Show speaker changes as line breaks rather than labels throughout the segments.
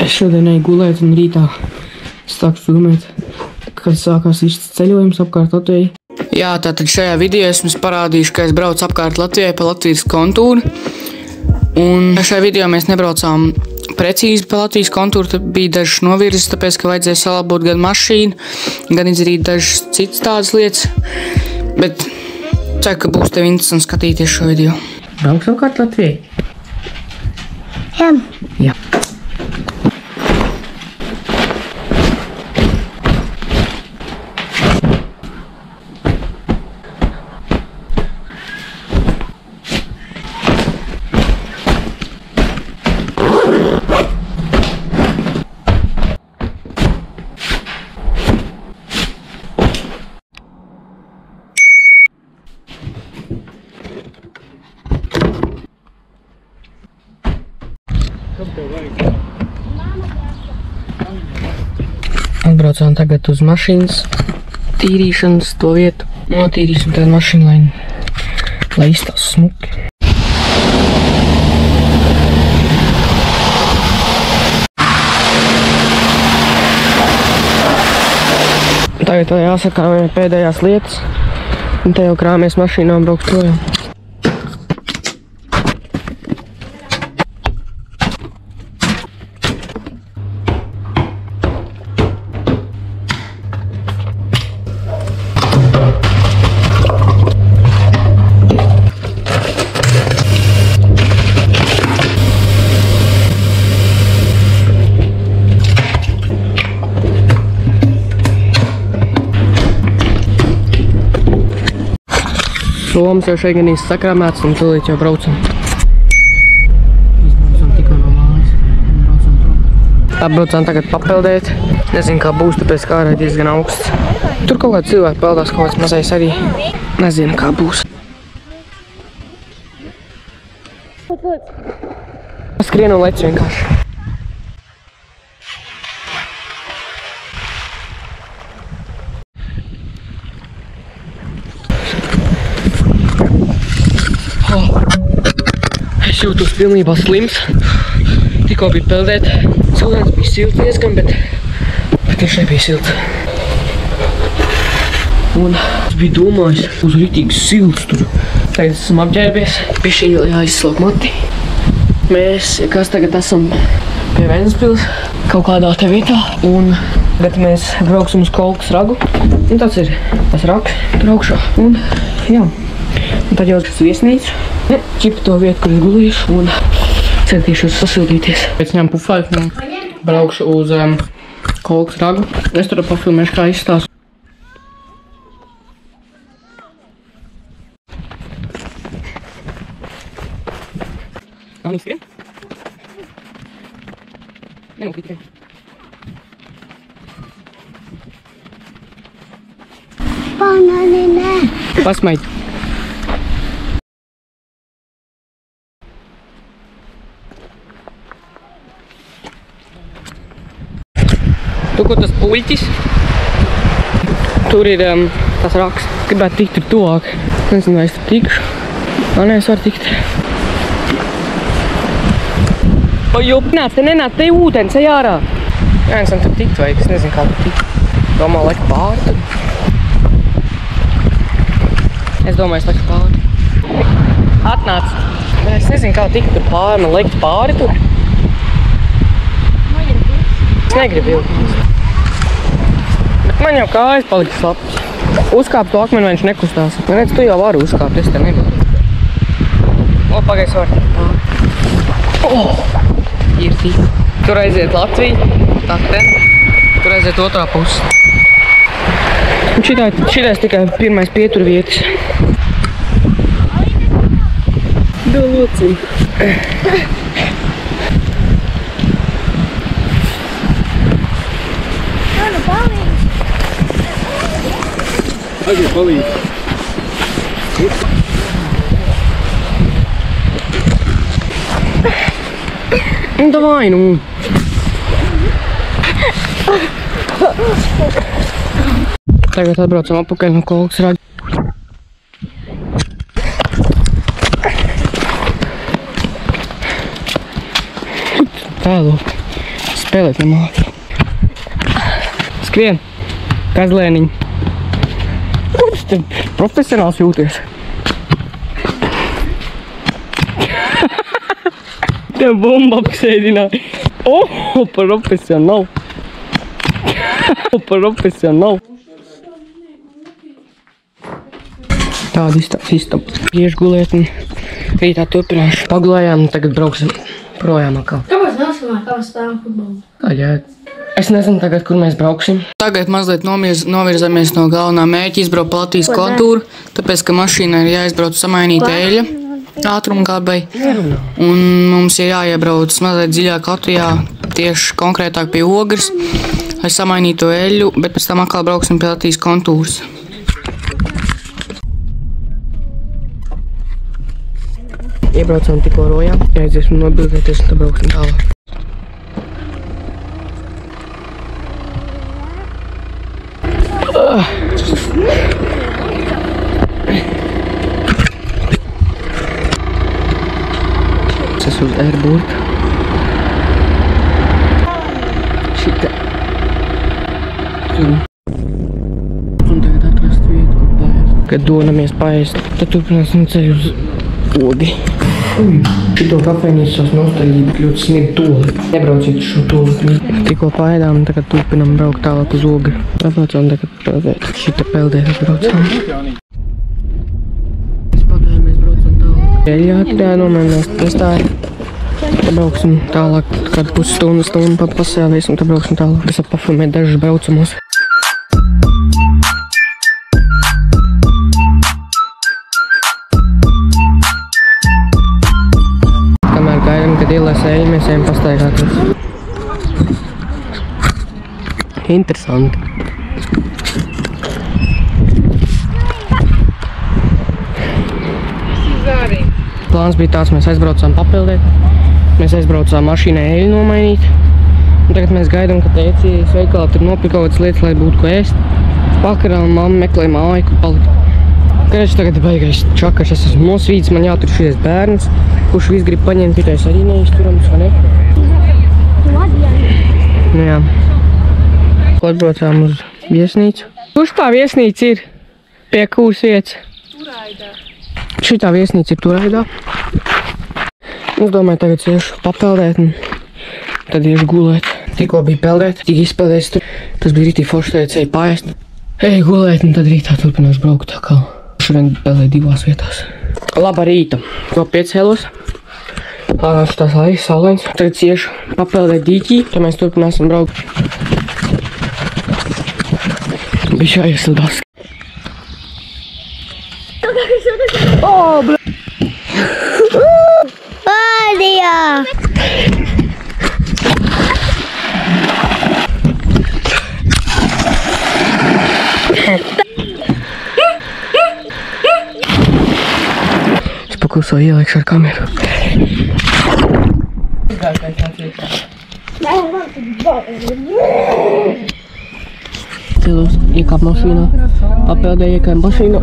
Šodien eju gulēt un rītā sāku filmēt, kad sākās īsts ceļojums apkārt Latvijai. Jā, tātad šajā video es jums parādīšu, ka es braucu apkārt Latvijai pa Latvijas kontūru. Un šajā video mēs nebraucām precīzi pa Latvijas kontūru, tad bija dažas novirzes, tāpēc, ka vajadzēja salabot gan mašīnu, gan izdarīt dažas citas tādas lietas. Bet ceru, ka būs tev interesanti skatīties šo video. Brauks apkārt Latvijai?
Jā.
Jā. Atbraucām tagad uz mašīnas tīrīšanas to vietu. Notīrīsim tādu mašīnu, lai izstās smuki. Tagad vēl jāsaka pēdējās lietas. Un te jau krāmies mašīnā un brauks projām. Somas jau šeit gan īsti sakrāmēts un tūlīt jau braucam. Izbraucam tikko no mājas un braucam prom. Atbraucām tagad papeldēt. Nezinu, kā būs, tāpēc kā ārā diezgan augsts. Tur kaut kādi cilvēki peldās, kaut kāds mazais arī. Nezinu, kā būs. Skrien un lec vienkārši. Es jūtos pilnībā slims. Tikko bija peldēt. Cilvēks bija silts diezgan, bet viņš nebija silts. Un es biju domājis, uz ritīgi silts tur. Tagad esam apģērbies. Bišķi jāizslauka mati. Mēs, kas tagad esam pie Ventspils, kaut kādā te vietā. Un tagad mēs brauksim uz Kolkas ragu. Un tāds ir tas rags tur augšā. Un jā. Un tad jau uz viesnīcu. Čipu to vietu, kur es gulīšu un centīšos sasildīties. Pēc ņem pufaiku un braukšu uz Kolkas ragu. Es tur pafilmēšu, kā izstās. Nav viņi skrien? Nenūkrīt skrien.
Banāni,
Pasmaid. Tu, ko tas puļķis? Tur ir tas raks. Gribētu tikt tur tuvāk. Nezinu, vai es tur tikšu. Nē, es varu tikt. O, jo, nāc, te nenāc, te ir ūdens, ej ārā. Jā, es tur tikt vajag, es nezinu, kā tur tikt. Domā, lek pāri tur. Es domāju, es lekšu pāri. Atnāc. Es nezinu, kā tikt tur pāri, man lekt pāri tur. Es negribu ilgi. Bet man jau kājas palika slapas. Uzkāp to akmeni, vai viņš nekustās. Man redz, tu jau vari uzkāpt, es te nevaru. O, pagais var. Ir tīk. Tur aiziet Latvija, tā ten. Tur aiziet otrā pusi. Un šitais tikai pirmais pietur vietas. Dalocim.
Aiziet palīdz.
Nu, davai, nu. Tagad atbraucam apakaļ no Kolkas raga. Tālāk. spēlēt nemāki. Skrien, kazlēniņ. Kurš te profesionāls jūties? Te bumba apsēdināja. Profesionāl. Profesionāl. Tāda izstāpas. Iešu gulēt un rītā turpināšu. Pagulējām un tagad brauksim projām atkal.
Kāpēc nesanāk, kā stāvam futbolu?
Kāļā? Es nezinu tagad, kur mēs brauksim. Tagad mazliet novirzamies no galvenā mērķa, izbraukt Latvijas kontūru, tāpēc, ka mašīna ir jāizbrauc samainīt eļļa ātrumgābai. Un mums ir jāiebrauc mazliet dziļāk Latvijā, tieši konkrētāk pie Ogres, lai samainītu eļļu, bet pēc tam atkal brauksim pie Latvijas kontūras. Iebraucām tikko rojā, jāiziesim nobildēties un tad brauksim tālāk. Es uz airburta. Šitā. Un tagad atrast vietu, kur paēst. Kad donamies paēst, tad turpināsim ceļu uz Ogi. Šito kafejnīcos nostājība ļoti sniegt toli. Nebrauciet šo toli. Tikko paēdām, tagad turpinām braukt tālāk uz Ogri. Atbraucām tagad peldēt. Šita peldēt atbraucām. Mēs padējām, mēs braucam tālāk. Eļļā atļāja nomēnās. Mēs tā brauksim tālāk. Kādu pusstundu pasēlēsim, tad brauksim tālāk. Es apafilmēt dažus braucamos. Kad ielēs eļļu, mēs ejam pastaigāties. Interesanti. Plāns bija tāds, mēs aizbraucām papeldēt. Mēs aizbraucām mašīnai eļļu nomainīt. Un tagad mēs gaidām, ka tēcīs veikalā tur nopirka kaut kādas lietas, lai būtu ko ēst. Vakarā mamma meklē māju, kur palikt. Kāds tagad ir baigais čakars, es esmu nosvīts, man jātur šies bērns, kurš viss grib paņemt, pitais arī neizturams, vai ne? Nu jā. Atbraucām uz viesnīcu. Kurš tā viesnīca ir? Pie kūras vietas? Turaidā. Šitā viesnīca ir Turaidā. Es domāju, tagad iešu papeldēt un tad iešu gulēt. Tikko bija peldēt, tik izpeldēs tur. Tas bija rītī forši, tagad eju paēst. Eju gulēt un tad rītā turpināšu braukt tā kā. Šodien peldēju divās vietās. Laba rīta. To piecēlos. Šitās laiks, saulains. Tagad iešu papeldēt dīķī, tad mēs turpināsim braukt. Bišķi jāiesildās. O, bl...
Vādījā!
Es pakluso ielēkšu ar kameru. Cēlos, iekāp mašīnā, papeldēju, iekāp mašīnā.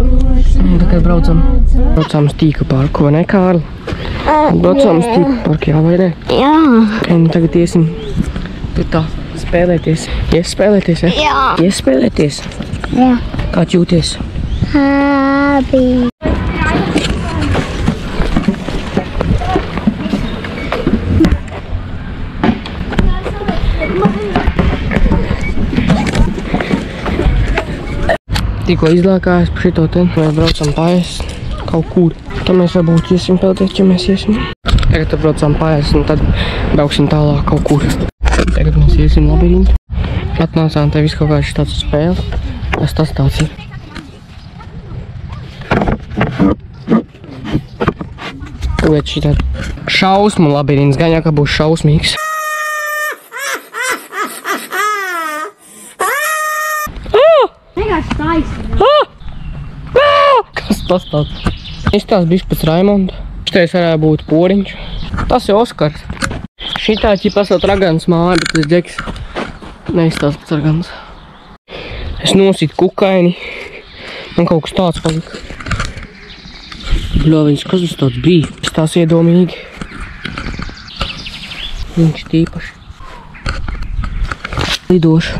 Un tagad braucam uz tīka parku, vai ne, Kārli? Braucam uz tīka parku, jā vai ne?
Jā.
Un tagad iesim tur tā spēlēties. Ies spēlēties, ja?
Jā.
Ies spēlēties?
Jā.
Kāds jūties?
Happy. Tikko izlākājās pa šito te, mēs braucam paēst kaut kur. Tad mēs varbūt iesim peldēt, ja mēs iesim. Tagad braucam paēst un tad brauksim tālāk kaut kur. Tagad mēs iesim labirintu. Atnācām te visu kaut kāds tāds spēle. Tas tāds ir. Tagad šitā šausmu labirints, gan jau ka būs šausmīgs. Kas tas tāds? Izstās bišķi pēc Raimonda. Šitais varētu būt Poriņš. Tas ir Oskars. Šitā ķipa esot Ragans māja, bet tas džeks neizstās pēc Ragans. Es nosītu kukaini. Man kaut kas tāds palika. Bļoviņš, kas tas tāds bija? Tas tās iedomīgi. Viņš tīpaši. Lidošu.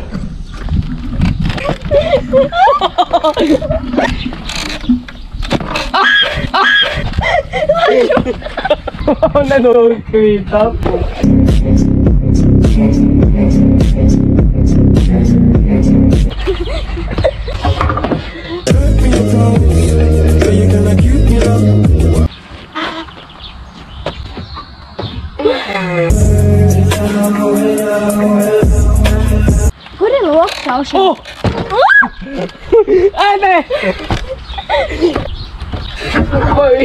Nenokrit tapu.
Kur ir loku šaušana?
Oh! Ai, nē! Vai!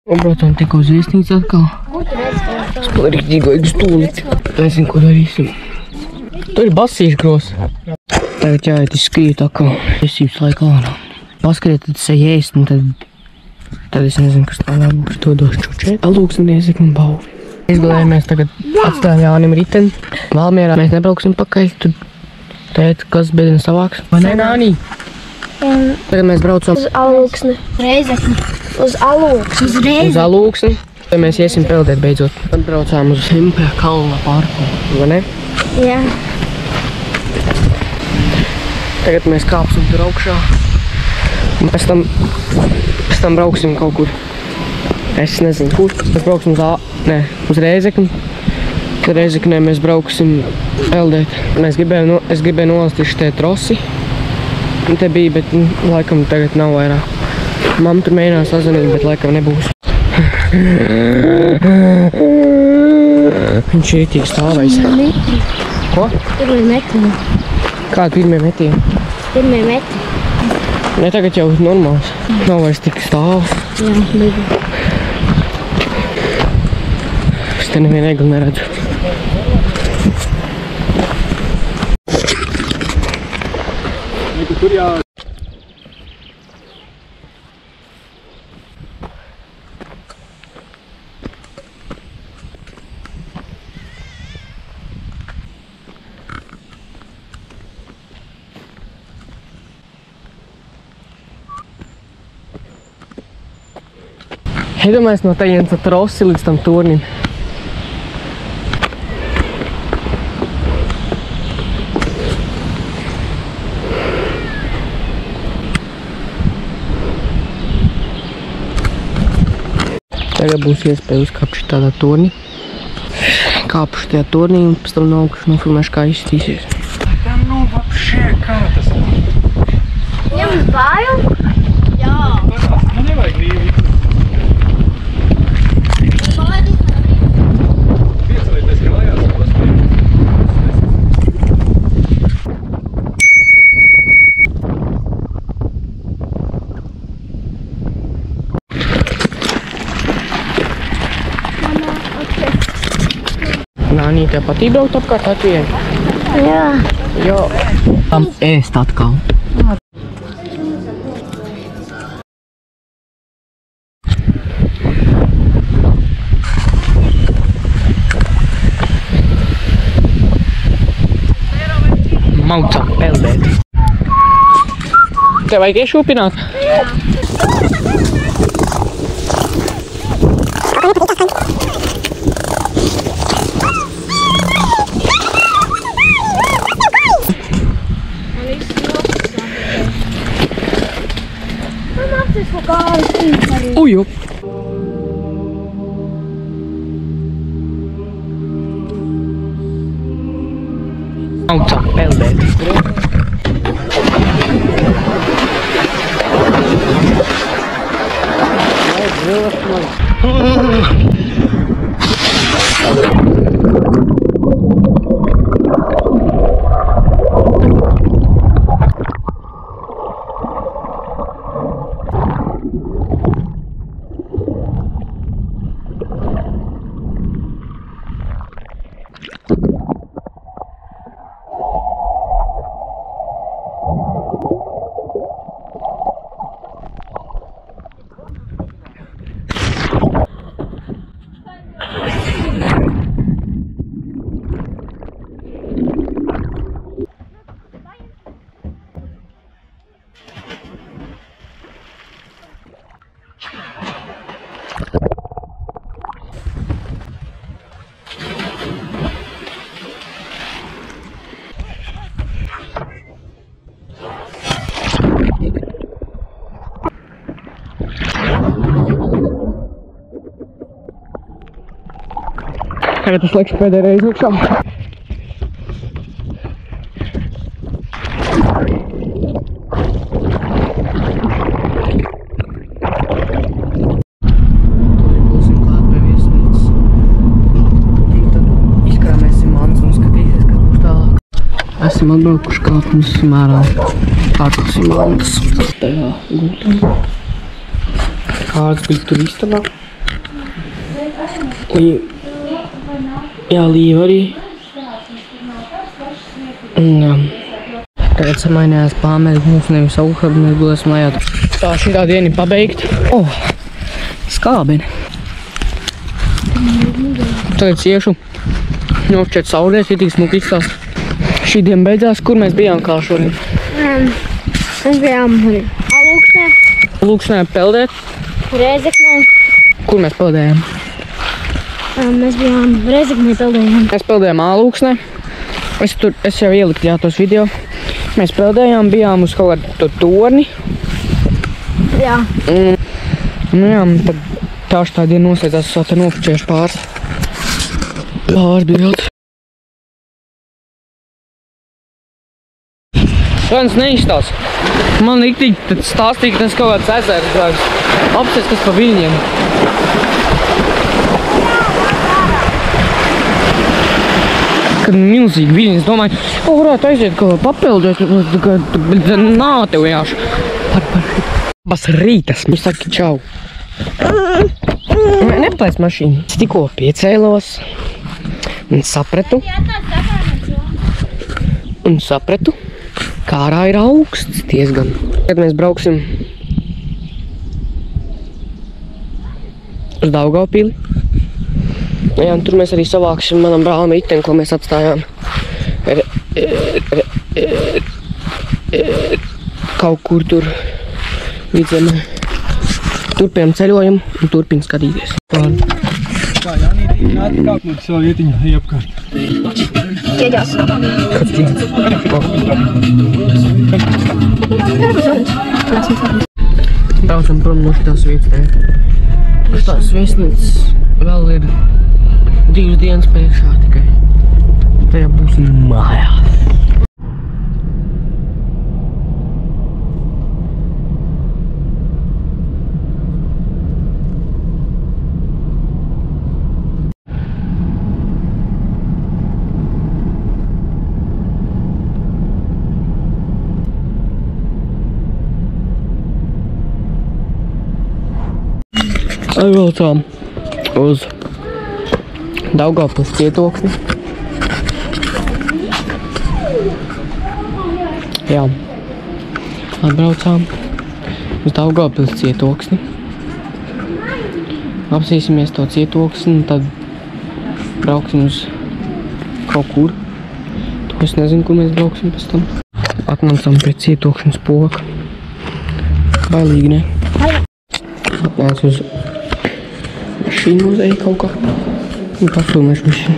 Un, protams, tikko uz viesnīcu atkal. Es palīdzu ģīgoju stūlīti. Nezinu, ko darīsim. Tur ir basīšu gros. Tagad jāiet izskrīt atkal. Viesības laikā ārā. Paskariet, tad se jēst, un tad es nezinu, kas tā vēl būs. To dos čučēt. Alūksnies, ik man bauvi. Izgulējamies tagad atstājām Jānim riteni. Valmierā mēs nebrauksim pakaļ. Tur tēt, kas bedina savāks. Vai ne, Nānī? Tagad mēs braucam
Uz Alūksni. Reizekni. Uz Alūksni. Uz Reizekni.
uz Alūksni. Tad mēs iesim peldēt beidzot. Tad braucām uz Simpē kalna parku. Vai ne?
Jā.
Tagad mēs kāpsim tur augšā. Un pēc tam brauksim kaut kur. Es nezinu, kur. Mēs brauksim uz Reizekni. Tad Reizeknē mēs brauksim peldēt. Es gribēju nolast šitie trosi. Un te bija, bet laikam tagad nav vairāk. Mamma tur mēģinās sazvanīt, bet laikam nebūs. Viņš ir ritīgi stāvējis. Ko?
Pirmie metieni.
Kādi pirmie metieni?
Pirmie metieni.
Ne, tagad jau normāls. Nav vairs tik stāvs.
Jā, bija.
Es te nevienu egli neredzu.
Tur jā.
Iedomājies no tajienes ar trosi līdz tam turnim. Tagad būs iespēja uzkāpt šitādā turnī. Kāpšu tajā turnī un pēc tam no augšas nofilmēšu, kā izskatīsies.
Tam nu vapšē, kā tas ir?
Jums bail? Jā.
Man nevajag līvi. Piecelieties kājās un paspēj.
Nānī, tev patīk braukt apkārt Latvijai?
Jā.
Jo. Tam ēst atkal. Maucam peldēt. Tev vajag iešūpināt?
Jā.
Uju! Maucam peldēt. Tagad es liekšu pēdējo reizi iekšā. Būsim klāt pie viesnīcas. Un tad izkrāmēsim mantas un skatīsies, kas būs tālāk. Esam atbraukuši kāpnes mērā. Kārtosim mantas. Tajā gultā. Kārts bija tur istabā. Jā, Līva arī. Tagad samainījās pāmēs, mums nevis augšā, mēs gulēsim lejā. Tā šitā diena ir pabeigta. Skābeni. Tagad iešu nošķiet saulēs, ir tik smuki izstās. Šī diena beidzās, kur mēs bijām kā šodien?
Mēs bijām Alūksnē.
Lūksnē peldēt.
Rēzeknē.
Kur mēs peldējām?
Mēs bijām Rēzeknē peldējām.
Mēs peldējām Alūksnē. Es jau ieliku jā tos video. Mēs peldējām, bijām uz kaut kādu torni.
Jā.
Nu jā, tad tā diena noslēdzās, es vēl te nopučēšu pāris bildes. Viens neizstās. Man riktīgi tad stāstīja, ka tas kaut kāds ezers brauks. Apsies, kas pa viļņiem. Kad milzīgi viļņi, es domāju, varētu aiziet kaut kā papeldēt, bet nā, tev jāšu. Bas rītas, viņš saka čau. Neplēs mašīnu. Es tikko piecēlos un sapratu, kā ārā ir augsts diezgan. Kad mēs brauksim uz Daugavpili. Jā, un tur mēs arī savāksim manam brālim riteni, ko mēs atstājām kaut kur tur vidzemē. Turpinām ceļojumu un turpin skatīties.
Tā, Janīti, nāc kāpnīt savu vietiņu iepkārt.
Ķieģās.
Braucam prom no šitās vietas. Šitās viesnīcas vēl ir 2 dienas priekšā tikai. Tajā būsim mājās. Aizvelcām uz Daugavpils cietoksni. Jā, atbraucām uz Daugavpils cietoksni. Apsīsimies to cietoksni un tad brauksim uz kaut kur. To es nezinu, kur mēs brauksim pēc tam. Atnācām pie cietoksnes poka. Bailīgi, ne? Atnāc uz mašīnu muzeju kaut kā. Un pafilmēšu mašīnu.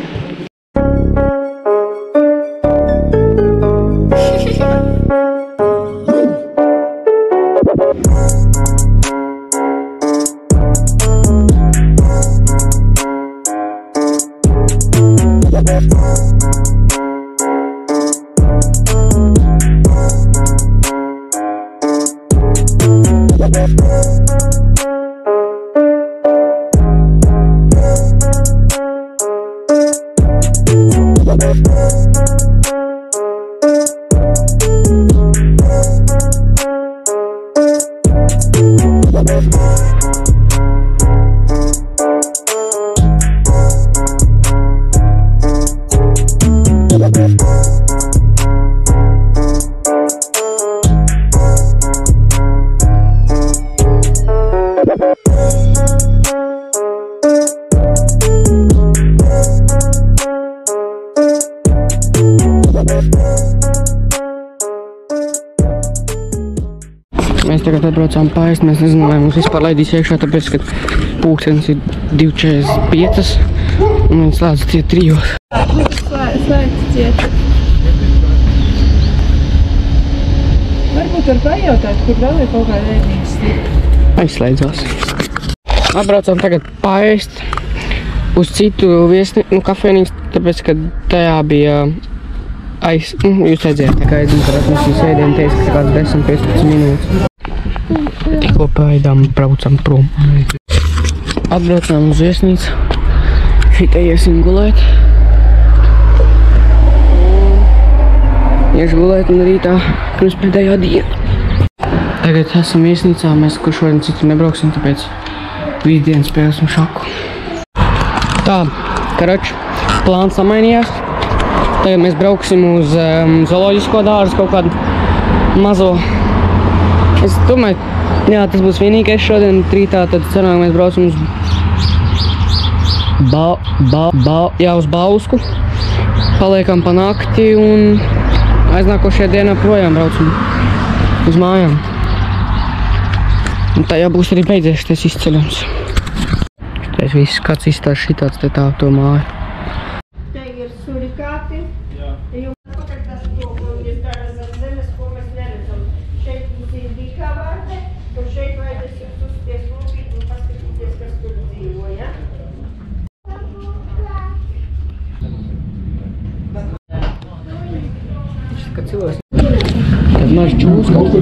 Mēs tagad atbraucām paēst, mēs nezinām, vai mums vispār laidīs iekšā, tāpēc, ka pulkstenis ir 2:45 un viņi slēdz ciet 3.
Slēdz ciet. Varbūt var pajautāt, kur vēl ir kaut kāda ēdnīgas.
Aizslēdzās. Atbraucām tagad paēst. uz citu kafejnīcu, tāpēc, ka tajā bija jūs redzējāt, tā kā aizmutarat mums šī sēdienu teica, ka kāds 10-15 minūtes. Tikko paēdām, braucam prom. Atbraucām uz viesnīcu. Šitā iesim gulēt. Iešu gulēt un rītā pirms pēdējā diena. Tagad esam viesnīcā, mēs kur šodien citu nebrauksim, tāpēc visu dienu spēlēsim šaku. Tā, karač, plāns samainījās. Tagad mēs brauksim uz zooloģisko dārzu, kaut kādu mazo. Es domāju, jā, tas būs vienīgais šodien rītā, tad sanāk mēs braucam uz uz Bausku. Paliekam pa nakti un aiznākošajā dienā projām braucam uz mājām. Un tā jābūs arī beidzies šitais izceļams. Šitais viss kāds izstāst šitāds te tā to māju.
Te ir surikāti. Jums pakaļ tas to, ko jūs dara zem zemes, ko mēs neredzam. Šeit mums ir dīkā vārte, un šeit vajadzēs jums uzspies lūpīt un paskatīties, kas tur dzīvo, ja?
Kā cilvēks. Tad maži čūs kaut kur.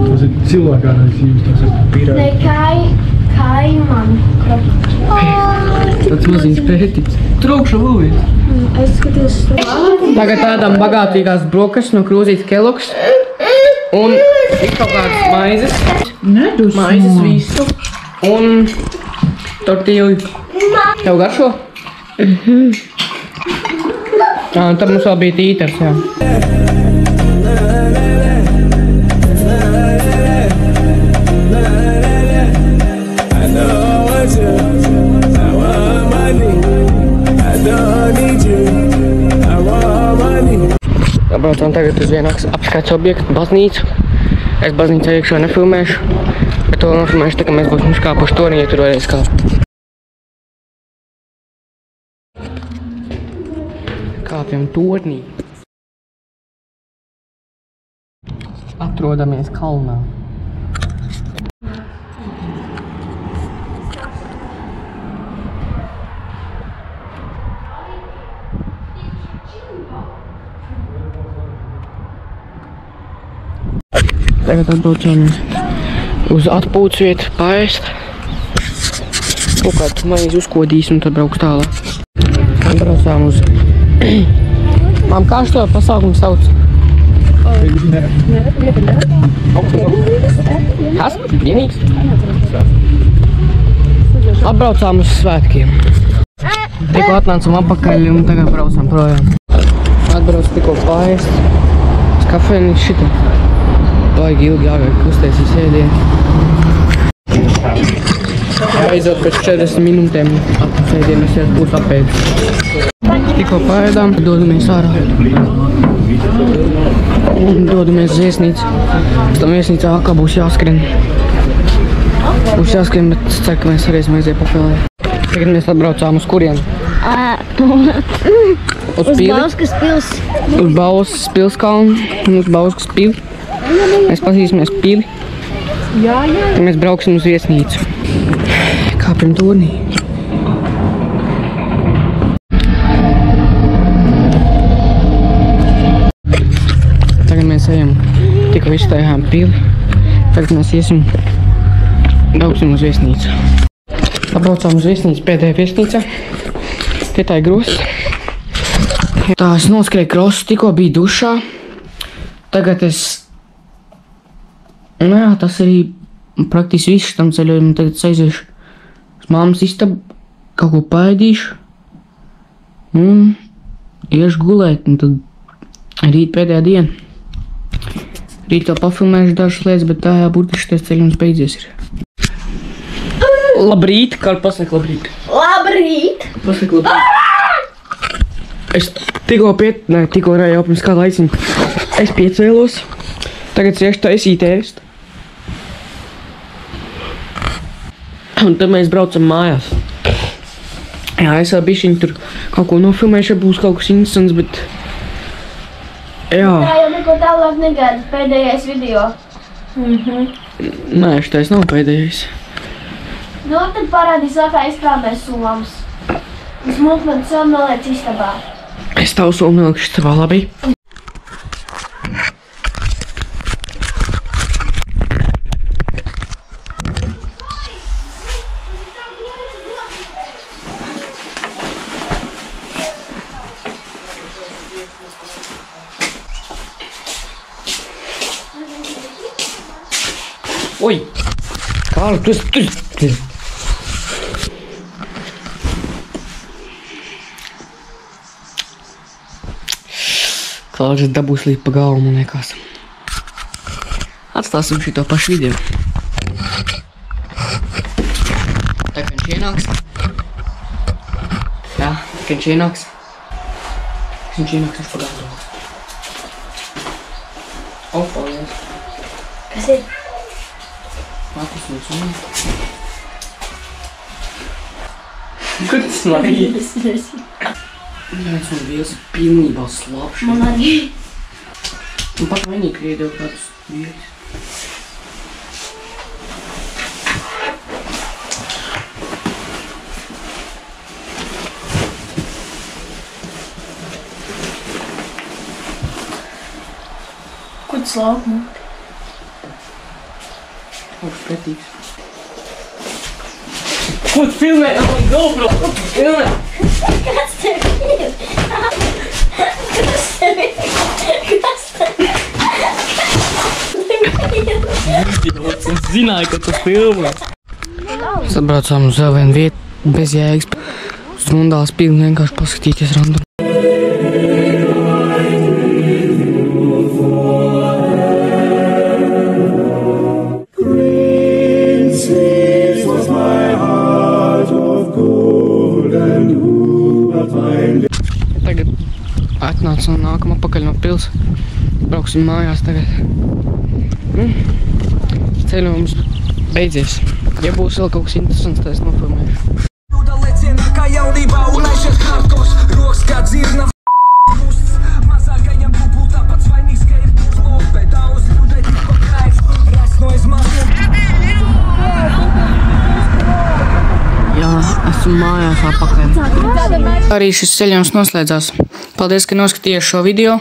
Tas ir cilvēkānais jums, tas ir pirāti.
Ne, kaiman.
Tāds maziņš pētīts. Trūkšu lūvies.
Es skaties to.
Tagad ēdam bagātīgās brokas no krūzītes Kellogg's. Un ir kaut kādas maizes. Maizes visu. Un tortīļu. Tev garšo? Un tad mums vēl bija tīters, jā. Braucām tagad uz vienu apskates objektu, baznīcu. Es baznīcā iekšā nefilmēšu, bet to nofilmēšu, tā kā mēs būsim uzkāpuši torni, ja tur varēs kāpt. Kāpjam tornī. Atrodamies kalnā. Tagad atbraucāmies uz atpūtas vietu, paēst. Kaut kādu maizi uzkodīs un tad brauks tālāk. Atbraucām uz... Mām, kā šo pasaukumu sauc? Kas? Vienīgs? Atbraucām uz svētkiem. Tikko atnācam apakaļ un tagad braucam projām. Atbrauc tikko paēst. Uz kafejnīcu šitā. Baigi ilgi jāvajag uztaisīt sēdienu. Beidzot pēc 40 minūtēm sēdienas būs apēdis. Tikko paēdām, dodamies ārā. Un dodamies uz viesnīcu. Pēc tam viesnīcā kā būs jāskrien. Būs jāskrien, bet ceru, ka mēs varēsim aiziet papēlēt. Tagad mēs atbraucām uz kurienu? Uz Bauskas pils. Uz Bauskas pilskalnu un uz Bauskas pili. Mēs pazīsimies pili. Mēs brauksim uz viesnīcu. Kāpjam tornī. Tagad mēs ejam, tikko izstājām pili. Tagad mēs brauksim uz viesnīcu. Atbraucām uz viesnīcu, pēdējā viesnīca. Te tā ir grosts. Tā, es noskrēju krostu, tikko biju dušā. Tagad es... Nu jā, tas arī praktiski viss šitam ceļojumam. Tagad es aiziešu uz mammas istabu, kaut ko paēdīšu un iešu gulēt. Un tad rīt pēdējā diena. Rīt vēl pafilmēšu dažas lietas, bet tā jā, burtiski šitais ceļojums beidzies ir. Labrīt, kā pasaka labrīt?
Labrīt!
Pasaka labrīt. Es tikko jau pirms kādu laiciņu. Es piecēlos. Tagad iešu taisīt ēst. Un tad mēs braucam mājās. Jā, es vēl bišķiņ tur kaut ko nofilmēšu, ja būs kaut kas interesants, bet... Jā.
Tā jau neko tālāk negaida, pēdējais video.
Nē, šitais nav pēdējais.
Nu, tad parādīs vēl kā izkrāmēs sulams. Smuku man savu noliec istabā.
Es tavu soli nelikšu istabā, labi? Oi! Kārli, tu! Kārlis dabūs līdz pa galvu, man liekas. Atstāsim šito pašu video. Tā kā viņš ienāks. Jā, tā kā viņš ienāks. Viņš ienāks pa galvu. O, paldies.
Kas ir?
Mākus mums un... Kur tas smaies? Jāc, man vīls ir pilnībā slapš.
Man arī.
Un pat vainīgi iedeva kādus vīlis.
Kur tas laukuma?
Kaut pretīgs. Ko tu filmē? Man GoPro! Ko tu filmē?
Kas tev ir? Kas tev ir? Kas tev ir?
Es zināju, ka tu filmē.
Mēs atbraucām uz vēl vienu vietu bez jēgas. Stundās pilni vienkārši paskatīties random. Tagad atnācam nākam apakaļ no pils. Brauksim mājās tagad. Ceļojums beidzies. Ja būs vēl kaut kas interesants, tad es nofilmēšu. Jā, esmu mājās apakaļ. Arī šis ceļojums noslēdzās. Paldies, ka noskatījās šo video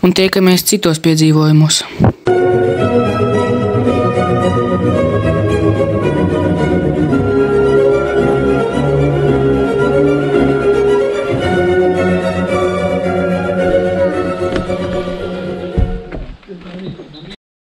un tiekamies citos piedzīvojumos.